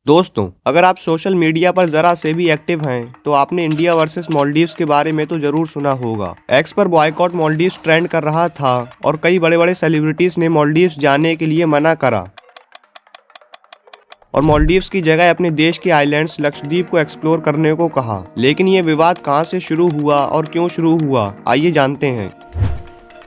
दोस्तों, अगर आप सोशल मीडिया पर जरा से भी एक्टिव हैं, तो आपने इंडिया वर्सेस मालदीव्स के बारे में तो जरूर सुना होगा। एक्स पर बॉयकॉट मालदीव्स ट्रेंड कर रहा था और कई बड़े बड़े सेलिब्रिटीज ने मालदीव्स जाने के लिए मना करा और मालदीव्स की जगह अपने देश के आइलैंड्स लक्षद्वीप को एक्सप्लोर करने को कहा। लेकिन ये विवाद कहां से शुरू हुआ और क्यों शुरू हुआ, आइए जानते हैं।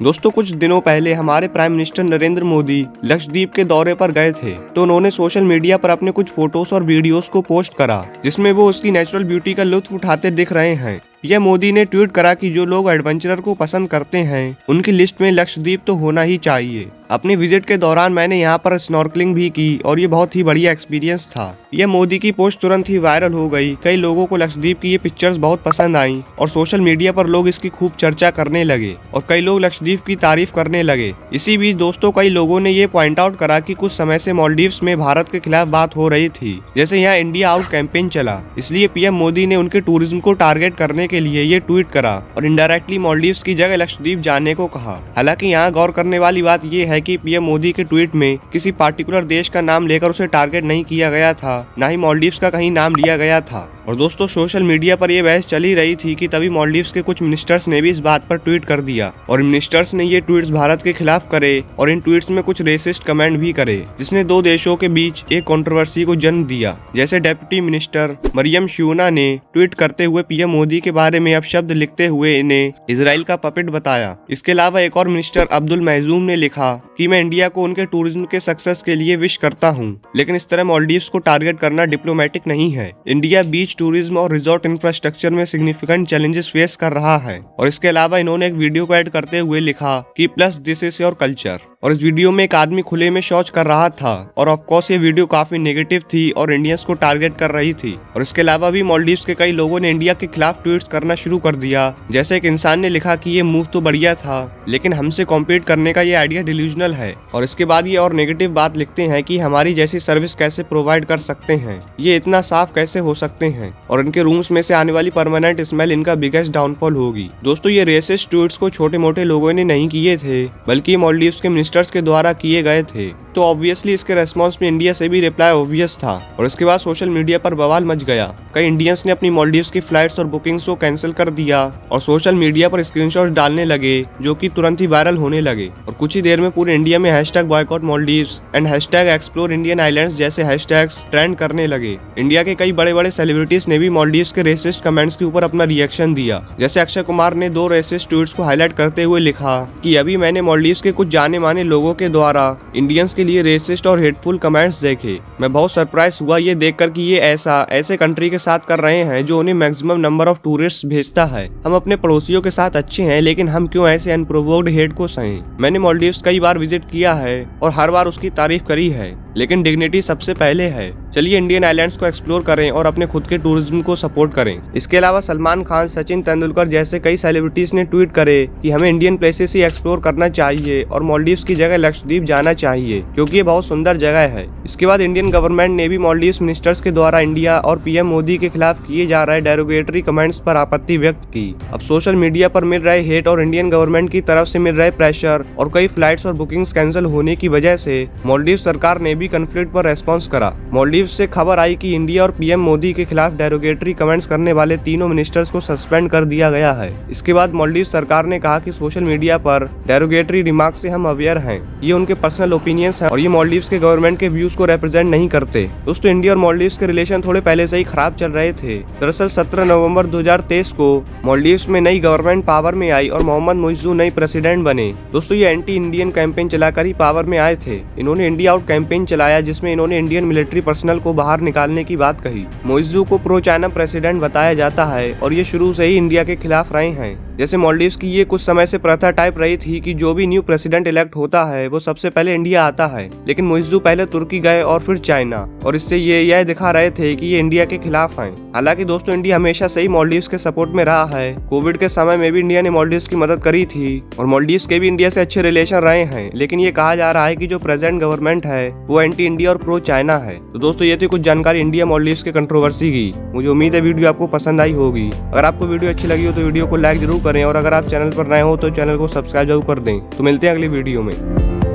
दोस्तों, कुछ दिनों पहले हमारे प्राइम मिनिस्टर नरेंद्र मोदी लक्षद्वीप के दौरे पर गए थे, तो उन्होंने सोशल मीडिया पर अपने कुछ फोटोज और वीडियोस को पोस्ट करा, जिसमें वो उसकी नेचुरल ब्यूटी का लुत्फ उठाते दिख रहे हैं। पीएम मोदी ने ट्वीट करा कि जो लोग एडवेंचरर को पसंद करते हैं, उनकी लिस्ट में लक्षद्वीप तो होना ही चाहिए। अपने विजिट के दौरान मैंने यहाँ पर स्नॉर्कलिंग भी की और ये बहुत ही बढ़िया एक्सपीरियंस था। पीएम मोदी की पोस्ट तुरंत ही वायरल हो गई। कई लोगों को लक्षद्वीप की ये पिक्चर्स बहुत पसंद आई और सोशल मीडिया पर लोग इसकी खूब चर्चा करने लगे और कई लोग लक्षद्वीप की तारीफ करने लगे। इसी बीच दोस्तों, कई लोगों ने ये पॉइंट आउट करा कि कुछ समय से मालदीव्स में भारत के खिलाफ बात हो रही थी, जैसे यहाँ इंडिया आउट कैंपेन चला, इसलिए पीएम मोदी ने उनके टूरिज्म को टारगेट करने के लिए ये ट्वीट करा और इनडायरेक्टली मालदीव्स की जगह लक्षद्वीप जाने को कहा। हालांकि यहाँ गौर करने वाली बात ये है कि पीएम मोदी के ट्वीट में किसी पार्टिकुलर देश का नाम लेकर उसे टारगेट नहीं किया गया था, ना ही मालदीव्स का कहीं नाम लिया गया था। और दोस्तों, सोशल मीडिया पर यह बहस चली रही थी कि तभी मालदीव्स के कुछ मिनिस्टर्स ने भी इस बात पर ट्वीट कर दिया और मिनिस्टर्स ने ये ट्वीट्स भारत के खिलाफ करे और इन ट्वीट्स में कुछ रेसिस्ट कमेंट भी करे, जिसने दो देशों के बीच एक कंट्रोवर्सी को जन्म दिया। जैसे डेप्यूटी मिनिस्टर मरियम श्यूना ने ट्वीट करते हुए पीएम मोदी के बारे में अपशब्द लिखते हुए इन्हें इजराइल का पपेट बताया। इसके अलावा एक और मिनिस्टर अब्दुल महजूम ने लिखा कि मैं इंडिया को उनके टूरिज्म के सक्सेस के लिए विश करता हूं, लेकिन इस तरह मालदीव्स को टारगेट करना डिप्लोमेटिक नहीं है। इंडिया बीच टूरिज्म और रिजॉर्ट इंफ्रास्ट्रक्चर में सिग्निफिकेंट चैलेंजेस फेस कर रहा है। और इसके अलावा इन्होंने एक वीडियो को ऐड करते हुए लिखा कि plus this is your culture. और इस वीडियो में एक आदमी खुले में शौच कर रहा था और ऑफ कोर्स ये वीडियो काफी नेगेटिव थी और इंडियंस को टारगेट कर रही थी। और इसके अलावा भी मालदीव्स के कई लोगों ने इंडिया के खिलाफ ट्वीट्स करना शुरू कर दिया। जैसे एक इंसान ने लिखा कि ये मूव तो बढ़िया था, लेकिन हमसे कॉम्पीट करने का ये आइडिया डिल्यूजनल है। और इसके बाद ये और नेगेटिव बात लिखते हैं कि हमारी जैसी सर्विस कैसे प्रोवाइड कर सकते हैं, ये इतना साफ कैसे हो सकते हैं, और इनके रूम्स में से आने वाली परमानेंट स्मेल इनका बिगेस्ट डाउनफॉल होगी। दोस्तों, ये रेसिस्ट ट्वीट्स को छोटे मोटे लोगों ने नहीं किए थे, बल्कि मालदीव्स के मिनिस्टर्स के द्वारा किए गए थे। तो ऑब्वियसली इसके रेस्पॉन्स में इंडिया से भी रिप्लाई ऑब्वियस था और इसके बाद सोशल मीडिया पर बवाल मच गया। कई इंडियंस ने अपनी मालदीव्स की फ्लाइट्स और बुकिंग्स को कैंसिल कर दिया और सोशल मीडिया पर स्क्रीनशॉट डालने लगे, जो कि तुरंत ही वायरल होने लगे और कुछ ही देर में पूरे इंडिया में #boycott Maldives and #explore Indian islands जैसे हैशटैग्स ट्रेंड करने लगे। इंडिया के कई बड़े बड़े सेलिब्रिटीज ने भी मालदीव्स के रेसिस्ट कमेंट्स के ऊपर अपना रिएक्शन दिया। जैसे अक्षय कुमार ने 2 रेसिस्ट ट्वीट्स को हाईलाइट करते हुए लिखा कि अभी मैंने मालदीव्स के कुछ जाने माने लोगों के द्वारा इंडियंस के लिए रेसिस्ट और हेटफुल कमेंट्स देखे। मैं बहुत सरप्राइज हुआ ये देखकर कि ये ऐसे कंट्री के साथ कर रहे हैं जो उन्हें मैक्सिमम नंबर ऑफ टूरिस्ट भेजता है। हम अपने पड़ोसियों के साथ अच्छे हैं, लेकिन हम क्यों ऐसे अनप्रोवोक्ड हेट को सहें। मैंने मालदीव्स कई बार विजिट किया है और हर बार उसकी तारीफ करी है, लेकिन डिग्निटी सबसे पहले है। चलिए इंडियन आइलैंड्स को एक्सप्लोर करें और अपने खुद के टूरिज्म को सपोर्ट करें। इसके अलावा सलमान खान, सचिन तेंदुलकर जैसे कई सेलिब्रिटीज ने ट्वीट करे कि हमें इंडियन प्लेसेस ही एक्सप्लोर करना चाहिए और मालदीव्स की जगह लक्षद्वीप जाना चाहिए, क्योंकि ये बहुत सुंदर जगह है। इसके बाद इंडियन गवर्नमेंट ने भी मालदीव्स मिनिस्टर्स के द्वारा इंडिया और पीएम मोदी के खिलाफ किए जा रहे डेरोगेटरी कमेंट्स पर आपत्ति व्यक्त की। अब सोशल मीडिया पर मिल रहे हेट और इंडियन गवर्नमेंट की तरफ से मिल रहे प्रेशर और कई फ्लाइट्स और बुकिंग्स कैंसिल होने की वजह से मालदीव सरकार ने भी कॉन्फ्लिक्ट पर रेस्पॉन्स करा। मालदीव से खबर आई कि इंडिया और पीएम मोदी के खिलाफ डेरोगेटरी कमेंट्स करने वाले तीनों मिनिस्टर्स को सस्पेंड कर दिया गया है। इसके बाद मालदीव सरकार ने कहा कि सोशल मीडिया पर डेरोगेटरी रिमार्क से हम अवेयर हैं, ये उनके पर्सनल ओपिनियंस हैं और ये मालदीव्स के गवर्नमेंट के व्यूज को रिप्रेजेंट नहीं करते। दोस्तों, इंडिया और मालदीव्स के रिलेशन थोड़े पहले से ही खराब चल रहे थे। दरअसल 17 नवंबर 2023 को मालदीव्स में नई गवर्नमेंट पावर में आई और मोहम्मद मुइज्जू नई प्रेसिडेंट बने। दोस्तों, ये एंटी इंडियन कैंपेन चलाकर ही पावर में आए थे। इन्होंने इंडिया आउट कैंपेन चलाया, जिसमें इन्होंने इंडियन मिलिट्री पर्सनल को बाहर निकालने की बात कही। मुइज्जू को प्रो चाइना प्रेसिडेंट बताया जाता है और ये शुरू से ही इंडिया के खिलाफ रहे हैं। जैसे मालदीव्स की ये कुछ समय से प्रथा टाइप रही थी कि जो भी न्यू प्रेसिडेंट इलेक्ट होता है वो सबसे पहले इंडिया आता है, लेकिन मुइज्जू पहले तुर्की गए और फिर चाइना, और इससे ये यह दिखा रहे थे कि ये इंडिया के खिलाफ हैं। हालांकि दोस्तों, इंडिया हमेशा से ही मालदीव्स के सपोर्ट में रहा है। कोविड के समय में भी इंडिया ने मालदीव्स की मदद करी थी और मालदीव्स के भी इंडिया से अच्छे रिलेशन रहे हैं, लेकिन ये कहा जा रहा है कि जो प्रेजेंट गवर्नमेंट है वो एंटी इंडिया और प्रो चाइना है। तो दोस्तों, ये थी कुछ जानकारी इंडिया मालदीव्स के कंट्रोवर्सी की। मुझे उम्मीद है वीडियो आपको पसंद आई होगी। अगर आपको वीडियो अच्छी लगी हो तो वीडियो को लाइक जरूर करें और अगर आप चैनल पर नए हो तो चैनल को सब्सक्राइब जरूर कर दें। तो मिलते हैं अगली वीडियो में।